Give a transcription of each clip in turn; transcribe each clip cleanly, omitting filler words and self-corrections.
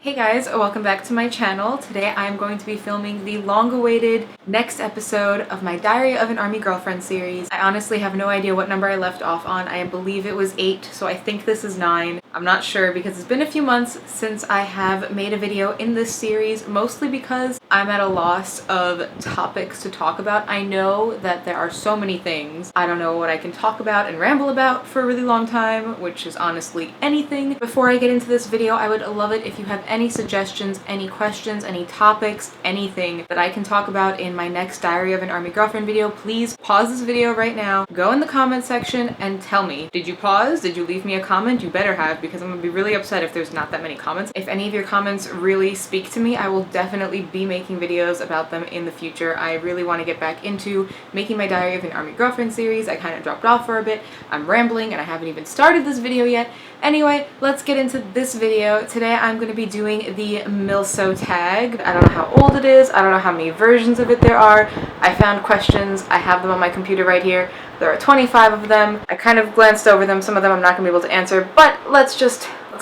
Hey guys, welcome back to my channel. Today I'm going to be filming the long-awaited next episode of my Diary of an Army Girlfriend series. I honestly have no idea what number I left off on. I believe it was 8, so I think this is 9. I'm not sure because it's been a few months since I have made a video in this series, mostly because I'm at a loss of topics to talk about. I know that there are so many things. I don't know what I can talk about and ramble about for a really long time, which is honestly anything. Before I get into this video, I would love it if you have any suggestions, any questions, any topics, anything that I can talk about in my next Diary of an Army Girlfriend video. Please pause this video right now, go in the comment section and tell me. Did you pause? Did you leave me a comment? You better have, because I'm gonna be really upset if there's not that many comments. If any of your comments really speak to me, I will definitely be making videos about them in the future. I really want to get back into making my Diary of an Army Girlfriend series. I kind of dropped off for a bit. I'm rambling and I haven't even started this video yet. Anyway, let's get into this video. Today I'm going to be doing the MilSO tag. I don't know how old it is. I don't know how many versions of it there are. I found questions. I have them on my computer right here. There are 25 of them. I kind of glanced over them. Some of them I'm not going to be able to answer, but let's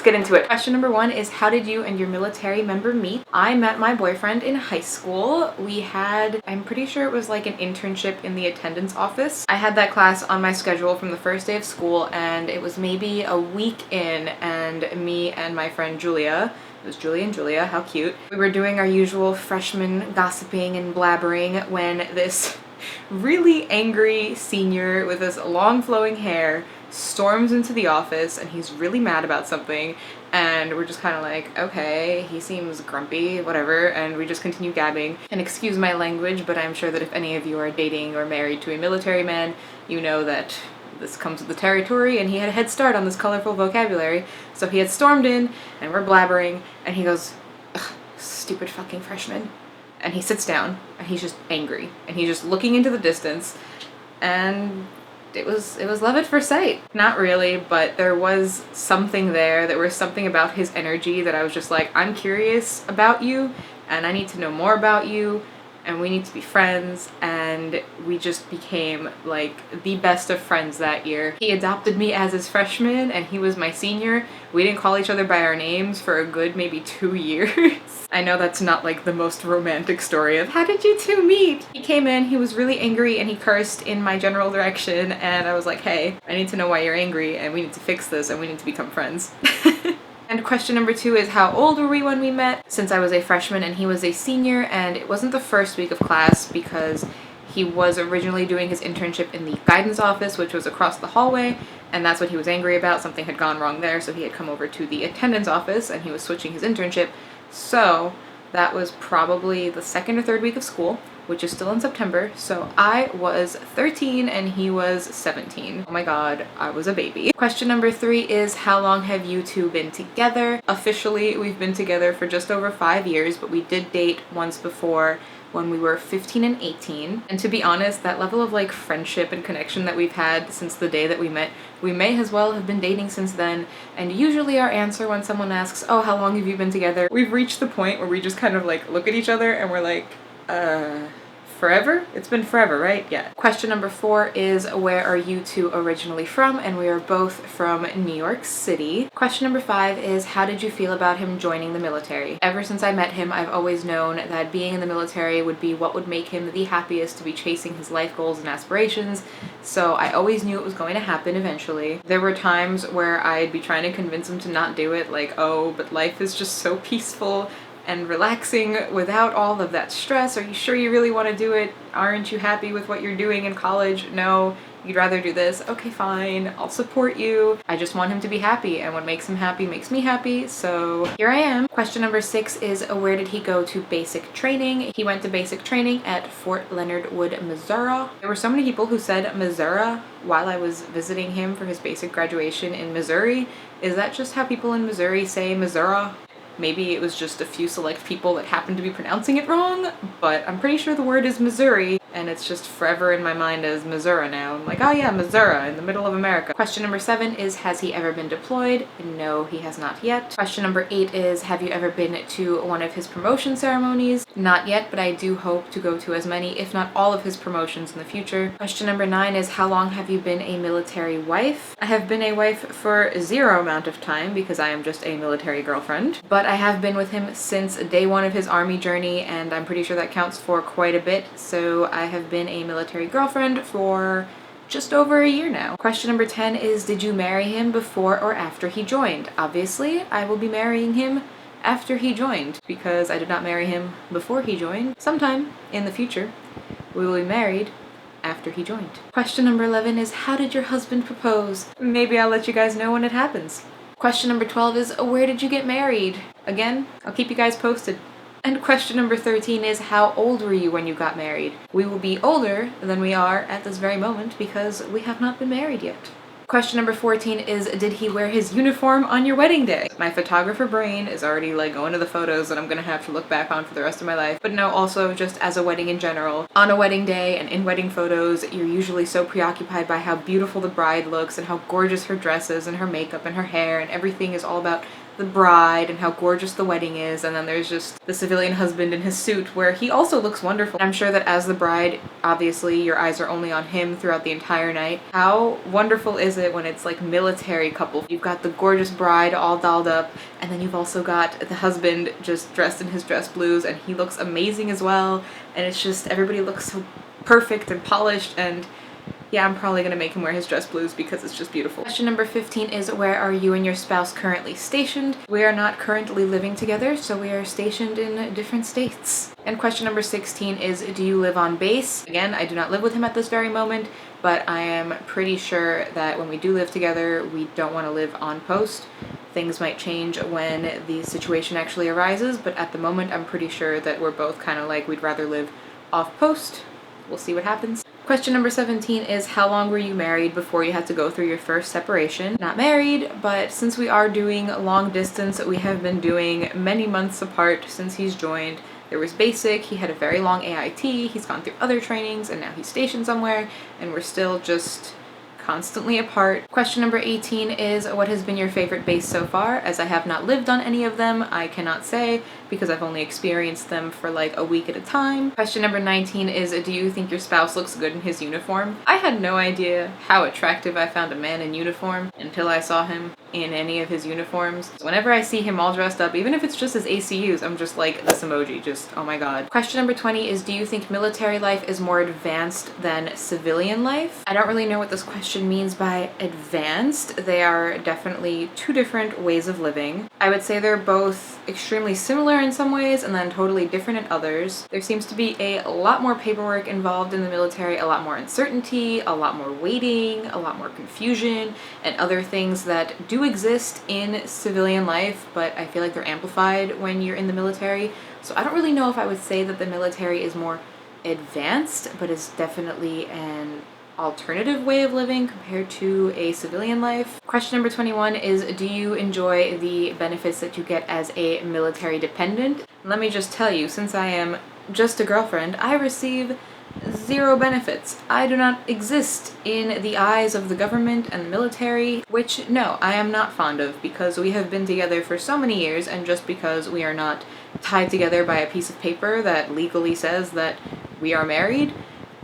get into it. Question number 1 is, how did you and your military member meet? I met my boyfriend in high school. We had, I'm pretty sure it was like an internship in the attendance office. I had that class on my schedule from the first day of school, and it was maybe a week in, and me and my friend Julia, it was Julie and Julia, how cute, we were doing our usual freshman gossiping and blabbering when this really angry senior with this long flowing hair storms into the office, and he's really mad about something, and we're just kind of like, okay, he seems grumpy, whatever, and we just continue gabbing. And excuse my language, but I'm sure that if any of you are dating or married to a military man, you know that this comes with the territory, and he had a head start on this colorful vocabulary. So he had stormed in, and we're blabbering, and he goes, "Ugh, stupid fucking freshman." And he sits down, and he's just angry, and he's just looking into the distance, and it was love at first sight. Not really, but there was something there. There was something about his energy that I was just like, I'm curious about you, and I need to know more about you, and we need to be friends. And we just became like the best of friends that year. He adopted me as his freshman, and he was my senior. We didn't call each other by our names for a good maybe 2 years. I know that's not like the most romantic story of how did you two meet? He came in, he was really angry, and he cursed in my general direction, and I was like, hey, I need to know why you're angry, and we need to fix this, and we need to become friends. And question number 2 is, how old were we when we met? Since I was a freshman and he was a senior, and it wasn't the first week of class because he was originally doing his internship in the guidance office, which was across the hallway, and that's what he was angry about. Something had gone wrong there, so he had come over to the attendance office, and he was switching his internship. So that was probably the 2nd or 3rd week of school, which is still in September. So I was 13 and he was 17. Oh my god, I was a baby. Question number 3 is, how long have you two been together? Officially, we've been together for just over 5 years, but we did date once before when we were 15 and 18. And to be honest, that level of like friendship and connection that we've had since the day that we met, we may as well have been dating since then. And usually our answer when someone asks, oh, how long have you been together? We've reached the point where we just kind of like look at each other and we're like, forever? It's been forever, right? Yeah. Question number 4 is, where are you two originally from? And we are both from New York City. Question number 5 is, how did you feel about him joining the military? Ever since I met him, I've always known that being in the military would be what would make him the happiest to be chasing his life goals and aspirations. So I always knew it was going to happen eventually. There were times where I'd be trying to convince him to not do it, like, oh, but life is just so peaceful and relaxing without all of that stress. Are you sure you really want to do it? Aren't you happy with what you're doing in college? No, you'd rather do this. Okay, fine, I'll support you. I just want him to be happy, and what makes him happy makes me happy, so here I am. Question number 6 is, where did he go to basic training? He went to basic training at Fort Leonard Wood, Missouri. There were so many people who said Missouri while I was visiting him for his basic graduation in Missouri. Is that just how people in Missouri say Missouri? Maybe it was just a few select people that happened to be pronouncing it wrong, but I'm pretty sure the word is Missouri. and it's just forever in my mind as Missouri now. I'm like, oh yeah, Missouri, in the middle of America. Question number 7 is, has he ever been deployed? No, he has not yet. Question number 8 is, have you ever been to one of his promotion ceremonies? Not yet, but I do hope to go to as many, if not all of his promotions in the future. Question number 9 is, how long have you been a military wife? I have been a wife for 0 amount of time because I am just a military girlfriend, but I have been with him since day 1 of his army journey, and I'm pretty sure that counts for quite a bit, so I have been a military girlfriend for just over a year now. Question number 10 is, did you marry him before or after he joined? Obviously, I will be marrying him after he joined, because I did not marry him before he joined. Sometime in the future, we will be married after he joined. Question number 11 is, how did your husband propose? Maybe I'll let you guys know when it happens. Question number 12 is, where did you get married? Again, I'll keep you guys posted. And question number 13 is, how old were you when you got married? We will be older than we are at this very moment because we have not been married yet. Question number 14 is, did he wear his uniform on your wedding day? My photographer brain is already like going to the photos that I'm gonna have to look back on for the rest of my life. But no, also just as a wedding in general. On a wedding day and in wedding photos, you're usually so preoccupied by how beautiful the bride looks and how gorgeous her dress is and her makeup and her hair, and everything is all about the bride and how gorgeous the wedding is, and then there's just the civilian husband in his suit where he also looks wonderful. I'm sure that as the bride, obviously your eyes are only on him throughout the entire night. How wonderful is it when it's like military couple? You've got the gorgeous bride all dolled up, and then you've also got the husband just dressed in his dress blues, and he looks amazing as well, and it's just everybody looks so perfect and polished, and yeah, I'm probably gonna make him wear his dress blues because it's just beautiful. Question number 15 is, where are you and your spouse currently stationed? We are not currently living together, so we are stationed in different states. And question number 16 is, do you live on base? Again, I do not live with him at this very moment, but I am pretty sure that when we do live together, we don't want to live on post. Things might change when the situation actually arises, but at the moment I'm pretty sure that we're both kind of like, we'd rather live off post. We'll see what happens. Question number 17 is, how long were you married before you had to go through your first separation? Not married, but since we are doing long distance, we have been doing many months apart since he's joined. There was basic, he had a very long AIT, he's gone through other trainings, and now he's stationed somewhere, and we're still just constantly apart. Question number 18 is, what has been your favorite base so far? As I have not lived on any of them, I cannot say because I've only experienced them for like a week at a time. Question number 19 is, do you think your spouse looks good in his uniform? I had no idea how attractive I found a man in uniform until I saw him in any of his uniforms. Whenever I see him all dressed up, even if it's just his ACUs, I'm just like, this emoji, just oh my god. Question number 20 is, do you think military life is more advanced than civilian life? I don't really know what this question means by advanced. They are definitely two different ways of living. I would say they're both extremely similar in some ways and then totally different in others. There seems to be a lot more paperwork involved in the military, a lot more uncertainty, a lot more waiting, a lot more confusion, and other things that do exist in civilian life, but I feel like they're amplified when you're in the military. So I don't really know if I would say that the military is more advanced, but it's definitely an alternative way of living compared to a civilian life. Question number 21 is, do you enjoy the benefits that you get as a military dependent? Let me just tell you, since I am just a girlfriend, I receive 0 benefits. I do not exist in the eyes of the government and the military, which no, I am not fond of, because we have been together for so many years, and just because we are not tied together by a piece of paper that legally says that we are married,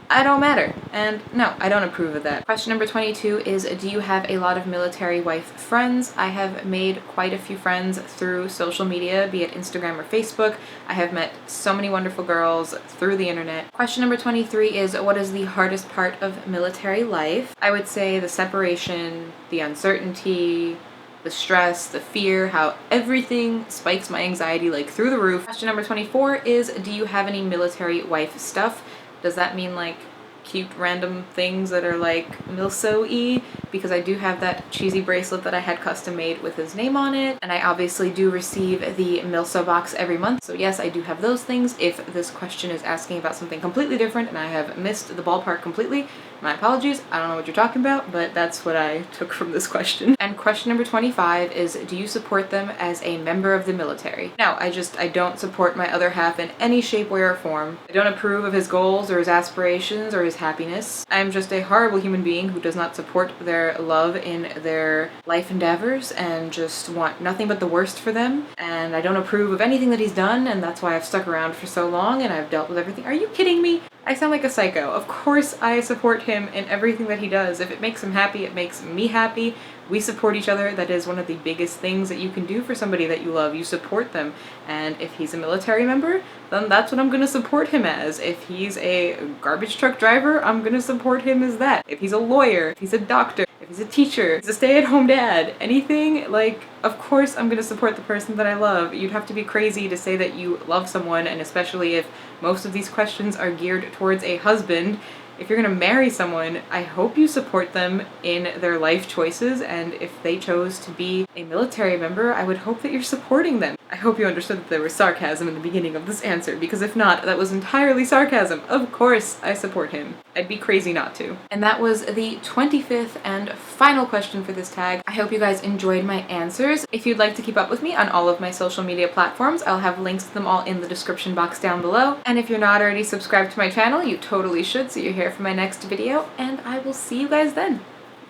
I don't matter. And no, I don't approve of that. Question number 22 is, do you have a lot of military wife friends? I have made quite a few friends through social media, be it Instagram or Facebook. I have met so many wonderful girls through the internet. Question number 23 is, what is the hardest part of military life? I would say the separation, the uncertainty, the stress, the fear, how everything spikes my anxiety like through the roof. Question number 24 is, do you have any military wife stuff? Does that mean like cute random things that are like MilSO-y? Because I do have that cheesy bracelet that I had custom made with his name on it, and I obviously do receive the MilSO box every month. So yes, I do have those things. If this question is asking about something completely different and I have missed the ballpark completely, My apologies, I don't know what you're talking about, but that's what I took from this question. And question number 25 is, do you support them as a member of the military? No, I don't support my other half in any shape, way, or form. I don't approve of his goals or his aspirations or his happiness. I am just a horrible human being who does not support their love in their life endeavors and just want nothing but the worst for them. And I don't approve of anything that he's done, and that's why I've stuck around for so long and I've dealt with everything. Are you kidding me? I sound like a psycho. Of course I support him in everything that he does. If it makes him happy, it makes me happy. We support each other. That is one of the biggest things that you can do for somebody that you love. You support them. And if he's a military member, then that's what I'm gonna support him as. If he's a garbage truck driver, I'm gonna support him as that. If he's a lawyer, if he's a doctor, if he's a teacher, if he's a stay-at-home dad, anything, like, of course I'm gonna support the person that I love. You'd have to be crazy to say that you love someone, and especially if most of these questions are geared towards a husband. If you're gonna marry someone, I hope you support them in their life choices, and if they chose to be a military member, I would hope that you're supporting them. I hope you understood that there was sarcasm in the beginning of this answer, because if not, that was entirely sarcasm. Of course I support him. I'd be crazy not to. And that was the 25th and final question for this tag. I hope you guys enjoyed my answers. If you'd like to keep up with me on all of my social media platforms, I'll have links to them all in the description box down below. And if you're not already subscribed to my channel, you totally should, so you're here for my next video, and I will see you guys then.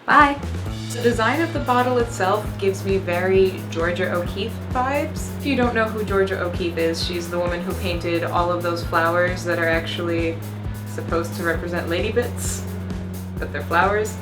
Bye! The design of the bottle itself gives me very Georgia O'Keeffe vibes. If you don't know who Georgia O'Keeffe is, she's the woman who painted all of those flowers that are actually supposed to represent lady bits, but they're flowers.